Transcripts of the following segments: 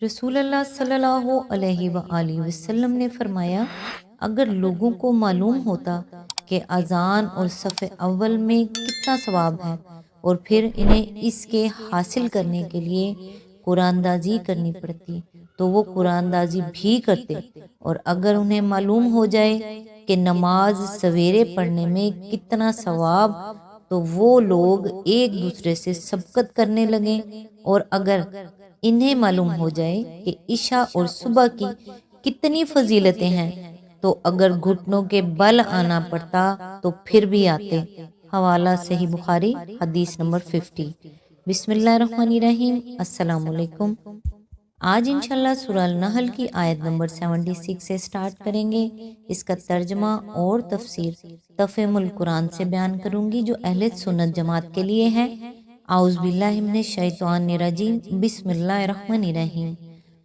رسول اللہ صلی اللہ علیہ وآلہ وسلم نے فرمایا، اگر لوگوں کو معلوم ہوتا کہ اذان اور صف اول میں کتنا ثواب ہے اور پھر انہیں اس کے حاصل کرنے کے لیے قرآن دازی کرنی پڑتی تو وہ قرآن دازی بھی کرتے، اور اگر انہیں معلوم ہو جائے کہ نماز سویرے پڑھنے میں کتنا ثواب تو وہ لوگ ایک دوسرے سے سبقت کرنے لگیں، اور اگر انہیں معلوم ہو جائے کہ عشاء اور صبح کی کتنی فضیلتیں ہیں تو اگر گھٹنوں کے بل آنا پڑتا تو پھر بھی آتے۔ حوالہ صحیح بخاری، حدیث نمبر 50۔ بسم اللہ الرحمن الرحیم۔ السلام علیکم۔ آج انشاءاللہ سورہ النحل کی آیت نمبر 76 سے سٹارٹ کریں گے۔ اس کا ترجمہ اور تفسیر تفہیم القرآن سے بیان کروں گی جو اہل سنت جماعت کے لیے ہے۔ اعوذ باللہ من الشیطان الرجیم، بسم اللہ الرحمن الرحیم۔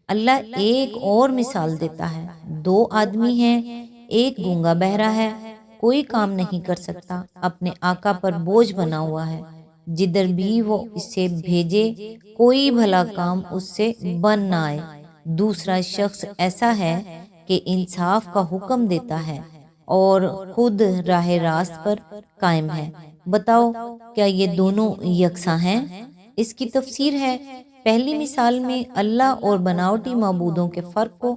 اللہ ایک اور مثال دیتا ہے، دو آدمی ہیں، ایک گونگا بہرا ہے، کوئی کام نہیں کر سکتا، اپنے آقا پر بوجھ بنا ہوا ہے، جدھر بھی وہ اسے بھیجے کوئی بھلا کام اس سے بن نہ آئے۔ دوسرا شخص ایسا ہے کہ انصاف کا حکم دیتا ہے اور خود راہ راست پر قائم ہے۔ بتاؤ کیا یہ دونوں یکساں ہیں؟ اس کی تفسیر ہے، پہلی مثال میں اللہ اور بناوٹی معبودوں کے فرق کو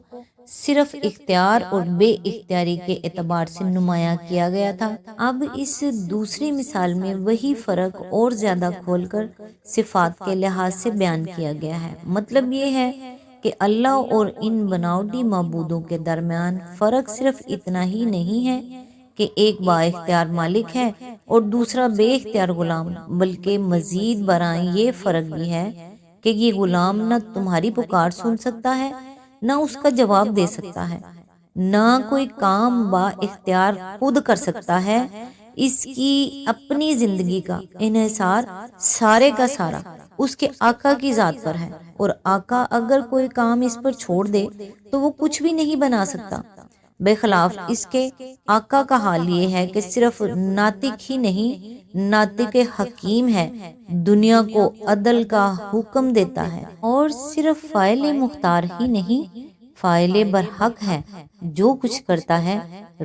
صرف اختیار اور بے اختیاری کے اعتبار سے نمایاں کیا گیا تھا۔ اب اس دوسری مثال میں وہی فرق اور زیادہ کھول کر صفات کے لحاظ سے بیان کیا گیا ہے۔ مطلب یہ ہے کہ اللہ اور ان بناوٹی معبودوں کے درمیان فرق صرف اتنا ہی نہیں ہے کہ ایک با اختیار مالک ہے اور دوسرا بے اختیار غلام، بلکہ مزید برآں یہ فرق بھی ہے کہ یہ غلام نہ تمہاری پکار سن سکتا ہے، نہ اس کا جواب دے سکتا ہے، نہ کوئی کام با اختیار خود کر سکتا ہے۔ اس کی اپنی زندگی کا انحصار سارے کا سارا اس کے آقا کی ذات پر ہے، اور آقا اگر کوئی کام اس پر چھوڑ دے تو وہ کچھ بھی نہیں بنا سکتا۔ بے خلاف اس کے آقا کا حال یہ ہے کہ صرف ناطق ہی نہیں، ناطق حکیم ہے، دنیا کو عدل کا حکم دیتا ہے، اور صرف فاعل مختار ہی نہیں، فاعل برحق ہے، جو کچھ کرتا ہے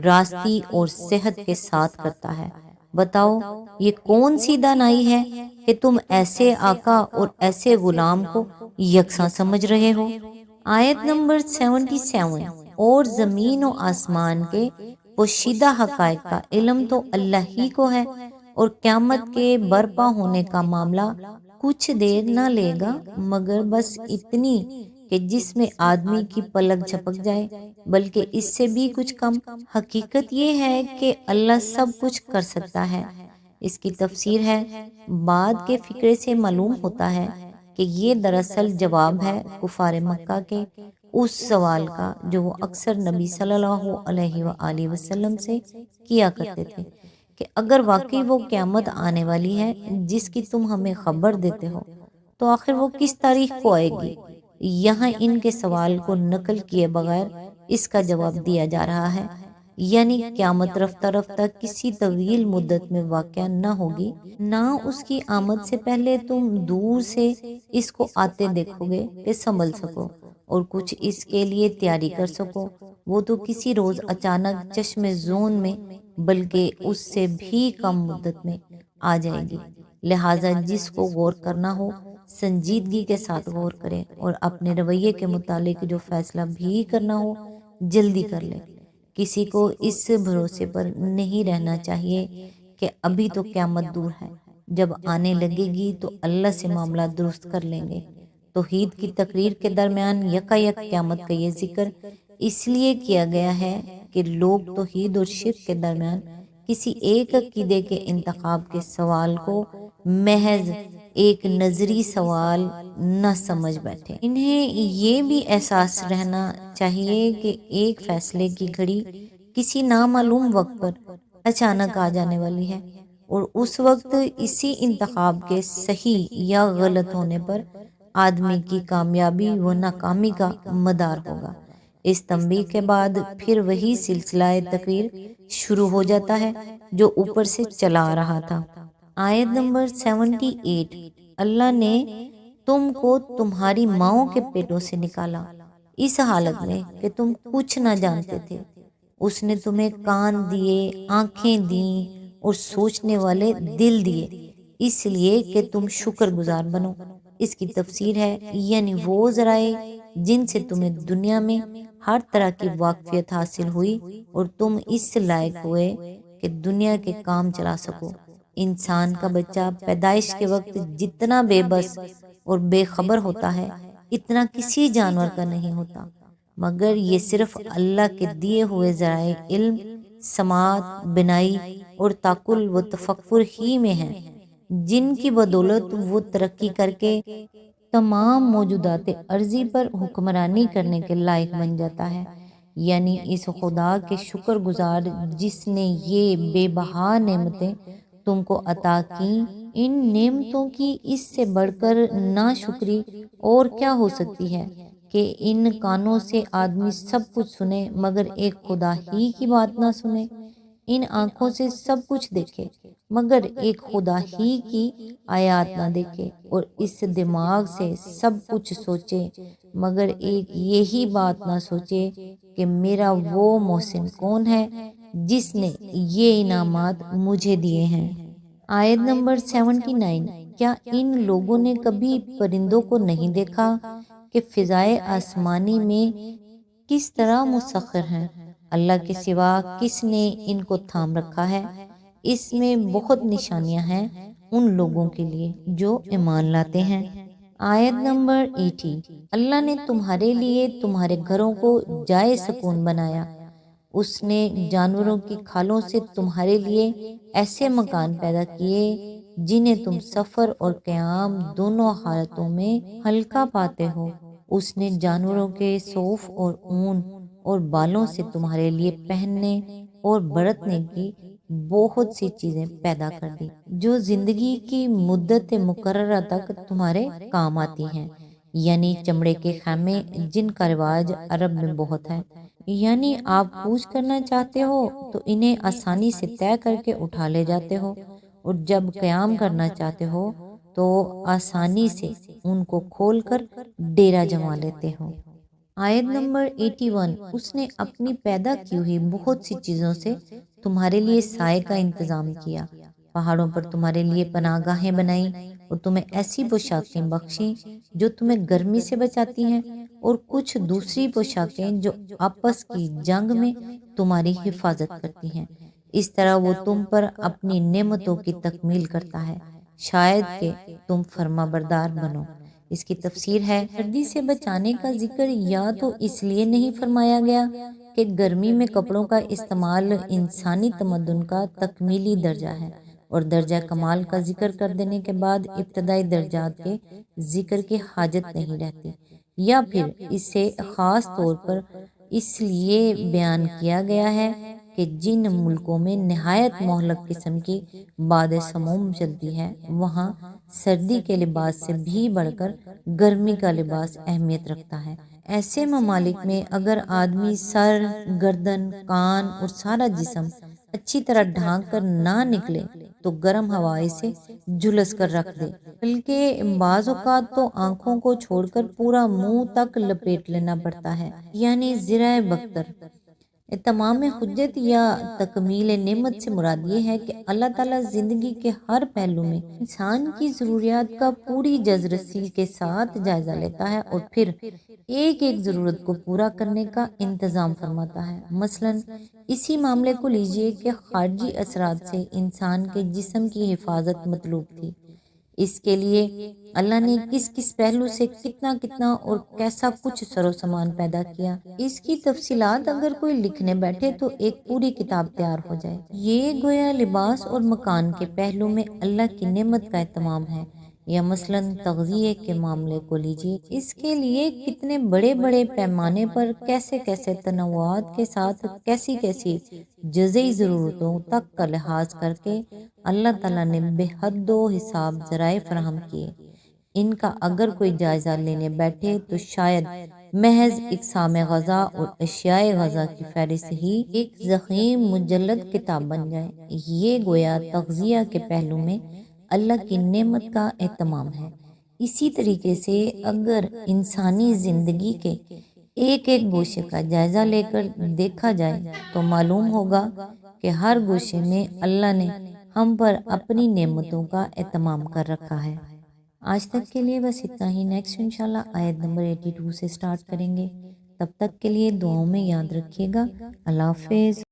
راستی اور صحت کے ساتھ کرتا ہے۔ بتاؤ یہ کون سی دانائی ہے کہ تم ایسے آقا اور ایسے غلام کو یکساں سمجھ رہے ہو۔ آیت نمبر 77، اور زمین و آسمان کے پوشیدہ حقائق کا علم تو اللہ ہی کو ہے، اور قیامت کے برپا ہونے کا معاملہ کچھ دیر نہ لے گا مگر بس اتنی کہ جس میں آدمی کی پلک جھپک جائے، بلکہ اس سے بھی کچھ کم۔ حقیقت یہ ہے کہ اللہ سب کچھ کر سکتا ہے۔ اس کی تفسیر ہے، بعد کے فقرے سے معلوم ہوتا ہے کہ یہ دراصل جواب ہے کفار مکہ کے اس سوال کا جو وہ اکثر نبی صلی اللہ علیہ وآلہ وسلم سے کیا کرتے تھے کہ اگر واقعی وہ قیامت آنے والی ہے جس کی تم ہمیں خبر دیتے ہو تو آخر وہ کس تاریخ کو آئے گی۔ یہاں ان کے سوال کو نقل کیے بغیر اس کا جواب دیا جا رہا ہے، یعنی قیامت رفتہ رفتہ کسی طویل مدت میں واقع نہ ہوگی، نہ اس کی آمد سے پہلے تم دور سے اس کو آتے دیکھو گے کہ سنبھل سکو اور کچھ اس کے لیے تیاری کر سکو۔ وہ تو کسی روز اچانک چشم زون میں بلکہ اس سے بھی کم مدت میں آ جائے گی۔ لہٰذا جس کو غور کرنا ہو سنجیدگی کے ساتھ غور کرے اور اپنے رویے کے متعلق جو فیصلہ بھی کرنا ہو جلدی کر لے۔ کسی کو اس بھروسے پر نہیں رہنا چاہیے کہ ابھی تو قیامت دور ہے، جب آنے لگے گی تو اللہ سے معاملہ درست کر لیں گے۔ توحید کی تقریر کے درمیان یکایک قیامت کا یہ ذکر اس لیے کیا گیا ہے کہ لوگ توحید اور شرک کے درمیان کسی ایک عقیدے کے انتخاب کے سوال کو محض ایک نظری سوال نہ سمجھ بیٹھے۔ انہیں یہ بھی احساس رہنا چاہیے کہ ایک فیصلے کی گھڑی کسی نامعلوم وقت پر اچانک آ جانے والی ہے، اور اس وقت اسی انتخاب کے صحیح یا غلط ہونے پر آدمی کی کامیابی و ناکامی کا مدار ہوگا۔ اس تنبیہ کے بعد پھر وہی سلسلہ تقریر شروع ہو جاتا ہے جو اوپر سے چلا آ رہا تھا۔ آیت نمبر 78، اللہ نے تم کو تمہاری ماؤں کے پیٹوں سے نکالا اس حالت میں کہ تم کچھ نہ جانتے تھے۔ اس نے تمہیں کان دیے، آنکھیں دیں اور سوچنے والے دل دیے، اس لیے کہ تم شکر گزار بنو۔ اس کی تفسیر ہے یعنی وہ ذرائع جن سے تمہیں دنیا میں ہر طرح کی واقفیت حاصل ہوئی اور تم اس لائق ہوئے کہ دنیا کے کام چلا سکو۔ انسان کا بچہ پیدائش کے وقت جتنا بے بس اور بے خبر ہوتا ہے اتنا کسی جانور کا نہیں ہوتا، مگر یہ صرف اللہ کے دیے ہوئے ذرائع علم، سماعت، بینائی اور تعقل و تفکر ہی میں ہیں، جن کی بدولت وہ ترقی کر کے تمام موجودات ارضی پر حکمرانی کرنے کے لائق بن جاتا ہے۔ یعنی اس خدا کے شکر گزار جس نے یہ بے بہا نعمتیں تم کو عطا کی، ان نعمتوں کی اس سے بڑھ کر ناشکری اور کیا ہو سکتی ہے کہ ان کانوں سے آدمی سب کچھ سنے مگر ایک خدا ہی کی بات نہ سنے، ان آنکھوں سے سب کچھ دیکھے مگر ایک خدا ہی کی آیات نہ دیکھے، اور اس دماغ سے سب کچھ سوچے مگر ایک یہی بات نہ سوچے کہ میرا وہ محسن کون ہے جس نے یہ انعامات مجھے دیے ہیں۔ آیت نمبر 79۔ کیا ان لوگوں نے کبھی پرندوں کو نہیں دیکھا کہ فضائے آسمانی میں کس طرح مسخر ہیں؟ اللہ کے سوا کس نے ان کو تھام رکھا ہے؟ اس میں بہت نشانیاں ہیں ان لوگوں کے لیے جو ایمان لاتے ہیں۔ آیت نمبر 80۔ اللہ نے تمہارے لیے تمہارے گھروں کو جائے سکون بنایا، اس نے جانوروں کی کھالوں سے تمہارے لیے ایسے مکان پیدا کیے جنہیں تم سفر اور قیام دونوں حالتوں میں ہلکا پاتے ہو۔ اس نے جانوروں کے صوف اور اون اور بالوں سے تمہارے لیے پہننے اور برتنے کی بہت سی چیزیں پیدا کر دی جو زندگی کی مدت مقررہ تک تمہارے کام آتی ہیں، یعنی چمڑے کے خیمے جن کا رواج عرب میں بہت ہے۔ یعنی آپ کوچ کرنا چاہتے ہو تو انہیں آسانی سے طے کر کے اٹھا لے جاتے ہو، اور جب قیام کرنا چاہتے ہو تو آسانی سے ان کو کھول کر ڈیرا جما لیتے ہو۔ آیت نمبر 81۔ اس نے اپنی پیدا کی ہوئی بہت سی چیزوں سے تمہارے لیے سائے کا انتظام کیا، پہاڑوں پر تمہارے لیے پناہ گاہیں بنائیں اور تمہیں ایسی پوشاکیں بخشیں جو تمہیں گرمی سے بچاتی ہیں، اور کچھ دوسری پوشاکیں جو آپس کی جنگ میں تمہاری حفاظت کرتی ہیں۔ اس طرح وہ تم پر اپنی نعمتوں کی تکمیل کرتا ہے، شاید کہ تم فرما بردار بنو۔ اس کی تفسیر ہے سردی سے بچانے کا ذکر یا تو اس لیے نہیں فرمایا گیا کہ گرمی میں کپڑوں کا استعمال انسانی تمدن کا تکمیلی درجہ ہے، اور درجہ کمال کا ذکر کر دینے کے بعد ابتدائی درجات کے ذکر کی حاجت نہیں رہتی، یا پھر اسے خاص طور پر اس لیے بیان کیا گیا ہے کہ جن ملکوں میں نہایت مہلک قسم کی باد سموم چلتی ہے وہاں سردی کے لباس سے بھی بڑھ کر گرمی کا لباس اہمیت رکھتا ہے۔ ایسے ممالک میں اگر آدمی سر، گردن، کان اور سارا جسم اچھی طرح ڈھانک کر نہ نکلے تو گرم ہوا اسے جھلس کر رکھ دے، بلکہ بعض اوقات تو آنکھوں کو چھوڑ کر پورا منہ تک لپیٹ لینا پڑتا ہے، یعنی زرہ بکتر۔ تمام حجت یا تکمیل نعمت سے مراد یہ ہے کہ اللہ تعالیٰ زندگی کے ہر پہلو میں انسان کی ضروریات کا پوری جزرسی کے ساتھ جائزہ لیتا ہے اور پھر ایک ایک ضرورت کو پورا کرنے کا انتظام فرماتا ہے۔ مثلاً اسی معاملے کو لیجئے کہ خارجی اثرات سے انسان کے جسم کی حفاظت مطلوب تھی، اس کے لیے اللہ نے کس کس پہلو سے کتنا کتنا اور کیسا کچھ سر و سامان پیدا کیا، اس کی تفصیلات اگر کوئی لکھنے بیٹھے تو ایک پوری کتاب تیار ہو جائے۔ یہ گویا لباس اور مکان کے پہلو میں اللہ کی نعمت کا اہتمام ہے، یا مثلاً تغذیے کے معاملے کو لیجئے، اس کے لیے کتنے بڑے بڑے پیمانے پر کیسے کیسے تنوعات کے ساتھ کیسی کیسی جزئی ضرورتوں تک کا لحاظ کر کے اللہ تعالیٰ نے بے حد و حساب ذرائع فراہم کیے۔ ان کا اگر کوئی جائزہ لینے بیٹھے تو شاید محض اقسام غذا اور اشیاء غذا کی فہرست ہی ایک ضخیم مجلد کتاب بن جائے۔ یہ گویا تغذیہ کے پہلو میں اللہ کی نعمت کا اہتمام ہے۔ اسی طریقے سے اگر انسانی زندگی کے ایک ایک گوشے کا جائزہ لے کر دیکھا جائے تو معلوم ہوگا کہ ہر گوشے میں اللہ نے ہم پر اپنی نعمتوں کا اہتمام کر رکھا ہے۔ آج تک کے لیے بس اتنا ہی، نیکسٹ انشاءاللہ آیت نمبر 82 سے سٹارٹ کریں گے۔ تب تک کے لیے دعاؤں میں یاد رکھیے گا۔ اللہ حافظ۔